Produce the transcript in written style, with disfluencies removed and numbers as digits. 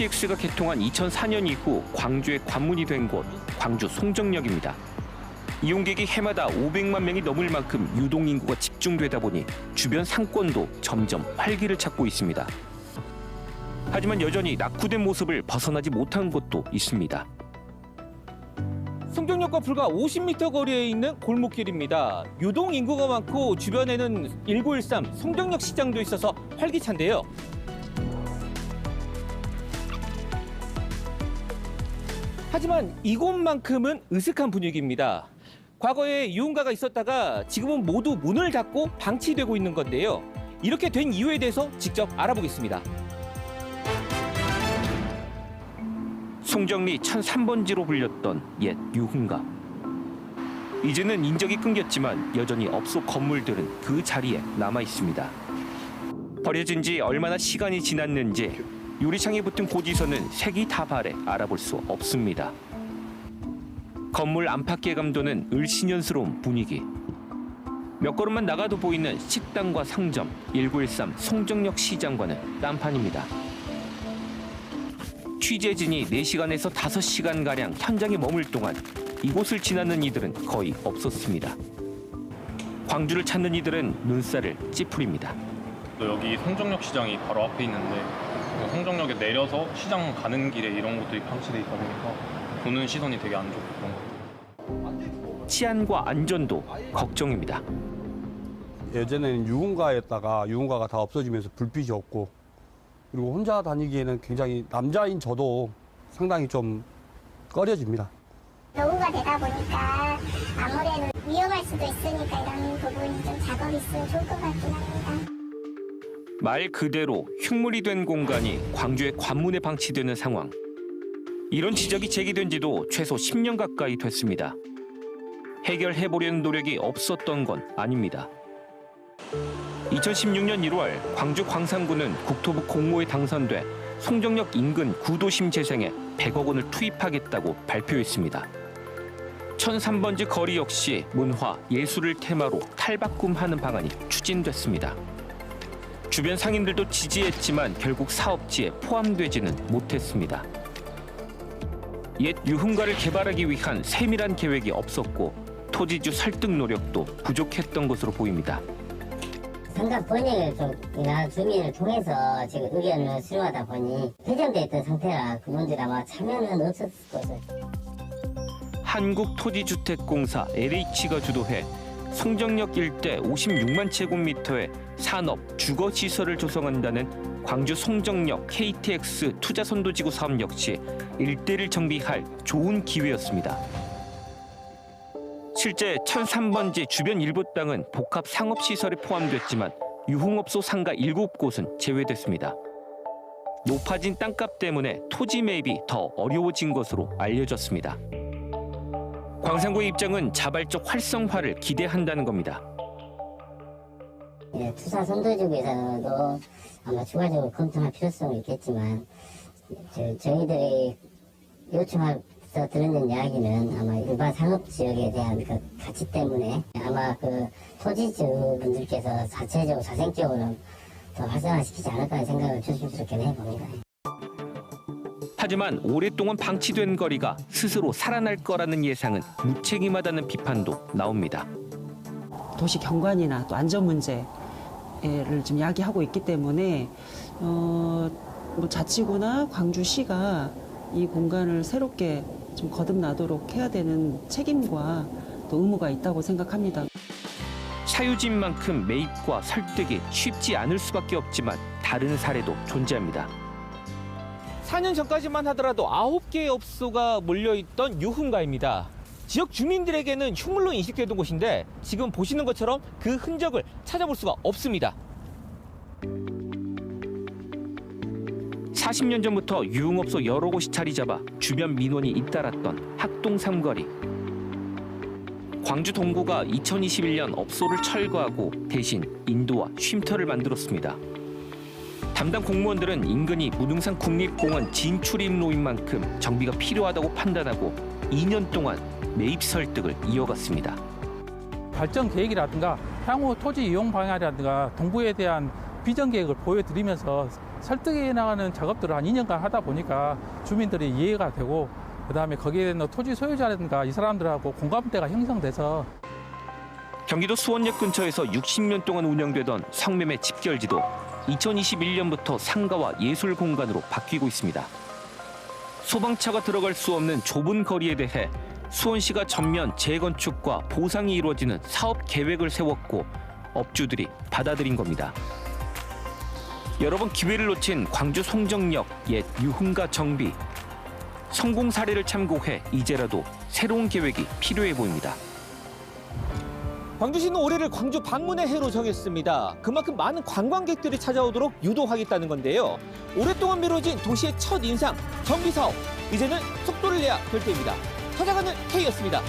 KTX가 개통한 2004년 이후 광주의 관문이 된 곳, 광주 송정역입니다. 이용객이 해마다 500만 명이 넘을 만큼 유동인구가 집중되다 보니 주변 상권도 점점 활기를 찾고 있습니다. 하지만 여전히 낙후된 모습을 벗어나지 못한 곳도 있습니다. 송정역과 불과 50m 거리에 있는 골목길입니다. 유동인구가 많고 주변에는 1913 송정역 시장도 있어서 활기찬데요. 하지만 이곳만큼은 으슥한 분위기입니다. 과거에 유흥가가 있었다가 지금은 모두 문을 닫고 방치되고 있는 건데요. 이렇게 된 이유에 대해서 직접 알아보겠습니다. 송정리 1003번지로 불렸던 옛 유흥가. 이제는 인적이 끊겼지만 여전히 업소 건물들은 그 자리에 남아 있습니다. 버려진 지 얼마나 시간이 지났는지 유리창에 붙은 고지서는 색이 다 바래 알아볼 수 없습니다. 건물 안팎의 감도는 을씨년스러운 분위기. 몇 걸음만 나가도 보이는 식당과 상점, 1913 송정역 시장과는 딴판입니다. 취재진이 4시간에서 5시간가량 현장에 머물 동안 이곳을 지나는 이들은 거의 없었습니다. 광주를 찾는 이들은 눈살을 찌푸립니다. 여기 송정역 시장이 바로 앞에 있는데 송정역에 내려서 시장 가는 길에 이런 것들이 방치돼 있다 보니까 보는 시선이 되게 안 좋고 그런 것 같아요. 치안과 안전도 걱정입니다. 예전에는 유흥가였다가 유흥가가 다 없어지면서 불빛이 없고 그리고 혼자 다니기에는 굉장히 남자인 저도 상당히 좀 꺼려집니다. 노후가 되다 보니까 아무래도 위험할 수도 있으니까 이런 부분이 좀 작업이 있으면 좋을 것 같긴 합니다. 말 그대로 흉물이 된 공간이 광주의 관문에 방치되는 상황. 이런 지적이 제기된 지도 최소 10년 가까이 됐습니다. 해결해보려는 노력이 없었던 건 아닙니다. 2016년 1월 광주 광산구는 국토부 공모에 당선돼 송정역 인근 구도심 재생에 100억 원을 투입하겠다고 발표했습니다. 1003번지 거리 역시 문화, 예술을 테마로 탈바꿈하는 방안이 추진됐습니다. 주변 상인들도 지지했지만 결국 사업지에 포함되지는 못했습니다. 옛 유흥가를 개발하기 위한 세밀한 계획이 없었고 토지주 설득 노력도 부족했던 것으로 보입니다. 상가 번역을 쪽이나 주민을 통해서 지금 의견을 수렴하다 보니 폐점되어 있던 상태라 그분들 아마 참여는 없었을 것을. 한국토지주택공사 LH가 주도해 송정역 일대 56만 제곱미터의 산업, 주거시설을 조성한다는 광주 송정역 KTX 투자선도지구 사업 역시 일대를 정비할 좋은 기회였습니다. 실제 1003번지 주변 일부 땅은 복합 상업시설에 포함됐지만 유흥업소 상가 7곳은 제외됐습니다. 높아진 땅값 때문에 토지 매입이 더 어려워진 것으로 알려졌습니다. 광산구의 입장은 자발적 활성화를 기대한다는 겁니다. 네, 투자 선도지구에서도 아마 추가적으로 검토할 필요성이 있겠지만 저희들이 요청해서 들은 이야기는 아마 일반 상업지역에 대한 그 가치 때문에 아마 그 토지주분들께서 자체적으로 자생적으로 더 활성화시키지 않을까 하는 생각을 조심스럽게 해봅니다. 하지만 오랫동안 방치된 거리가 스스로 살아날 거라는 예상은 무책임하다는 비판도 나옵니다. 도시 경관이나 또 안전 문제를 좀 야기하고 있기 때문에 뭐 자치구나 광주시가 이 공간을 새롭게 좀 거듭나도록 해야 되는 책임과 또 의무가 있다고 생각합니다. 사유지인 만큼 매입과 설득이 쉽지 않을 수밖에 없지만 다른 사례도 존재합니다. 4년 전까지만 하더라도 9개의 업소가 몰려있던 유흥가입니다. 지역 주민들에게는 흉물로 인식되던 곳인데 지금 보시는 것처럼 그 흔적을 찾아볼 수가 없습니다. 40년 전부터 유흥업소 여러 곳이 자리 잡아 주변 민원이 잇따랐던 학동 삼거리. 광주 동구가 2021년 업소를 철거하고 대신 인도와 쉼터를 만들었습니다. 담당 공무원들은 인근이 무등산 국립공원 진출입로인 만큼 정비가 필요하다고 판단하고 2년 동안 매입 설득을 이어갔습니다. 발전 계획이라든가 향후 토지 이용 방향이라든가 동구에 대한 비전 계획을 보여드리면서 설득해 나가는 작업들을 한 2년간 하다 보니까 주민들이 이해가 되고 그다음에 거기에 있는 토지 소유자라든가 이 사람들하고 공감대가 형성돼서 경기도 수원역 근처에서 60년 동안 운영되던 성매매 집결지도 2021년부터 상가와 예술 공간으로 바뀌고 있습니다. 소방차가 들어갈 수 없는 좁은 거리에 대해 수원시가 전면 재건축과 보상이 이루어지는 사업 계획을 세웠고 업주들이 받아들인 겁니다. 여러 번 기회를 놓친 광주 송정역 옛 유흥가 정비. 성공 사례를 참고해 이제라도 새로운 계획이 필요해 보입니다. 광주시는 올해를 광주 방문의 해로 정했습니다. 그만큼 많은 관광객들이 찾아오도록 유도하겠다는 건데요. 오랫동안 미뤄진 도시의 첫 인상, 정비 사업. 이제는 속도를 내야 될 때입니다. 찾아가는 K였습니다.